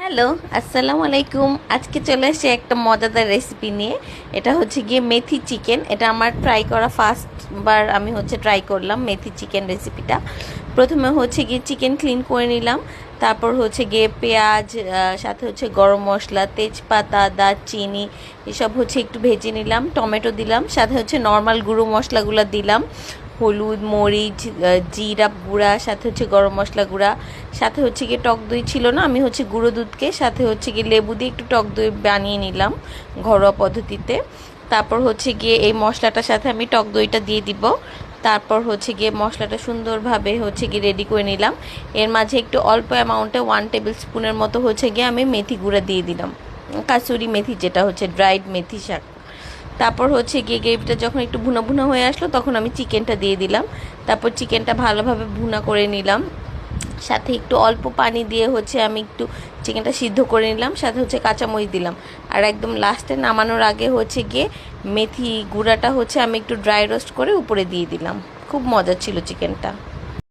Hello, আসসালামু আলাইকুম। আজকে চলে এসেছি একটা মজাদার রেসিপি নিয়ে। এটা হচ্ছে গিয়ে মেথি চিকেন। এটা আমার ট্রাই করা ফার্স্টবার আমি ট্রাই করলাম মেথি চিকেন রেসিপিটা। প্রথমে হচ্ছে গিয়ে চিকেন ক্লিন করে নিলাম। তারপর হচ্ছে গিয়ে পেঁয়াজ, সাথে গরম মশলা, তেজপাতা, দারচিনি এসব একটু ভেজে নিলাম। টমেটো দিলাম, সাথে নর্মাল গুঁড়ো মশলাগুলো দিলাম। হলুদ, মরিচ, জিরা গুঁড়া, সাথে গরম মশলা গুঁড়া, সাথে গিয়ে টক দই ছিল না, আমি গুঁড়ো দুধকে সাথে গিয়ে লেবু দিয়ে একটু টক দই বানিয়ে নিলাম ঘরোয়া পদ্ধতিতে। তারপর গিয়ে এই মশলাটার সাথে আমি টক দইটা দিয়ে দিব। তারপর গিয়ে মশলাটা সুন্দরভাবে গিয়ে রেডি করে নিলাম। এর মাঝে একটু অল্প অ্যামাউন্টে 1 টেবিল স্পুনের মতো গিয়ে আমি মেথি গুঁড়া দিয়ে দিলাম, কাসুরি মেথি, যেটা ড্রাইড মেথি শাক। তারপর গিয়ে গ্রেভিটা যখন একটু ভুনা ভুনা হয়ে আসলো তখন আমি চিকেনটা দিয়ে দিলাম। তারপর চিকেনটা ভালোভাবে ভুনা করে নিলাম, সাথে একটু অল্প পানি দিয়ে আমি একটু চিকেনটা সিদ্ধ করে নিলাম, সাথে কাঁচামরিচ দিলাম। আর একদম লাস্টে নামানোর আগে গিয়ে মেথি গুঁড়াটা আমি একটু ড্রাই রোস্ট করে উপরে দিয়ে দিলাম। খুব মজা ছিল চিকেনটা।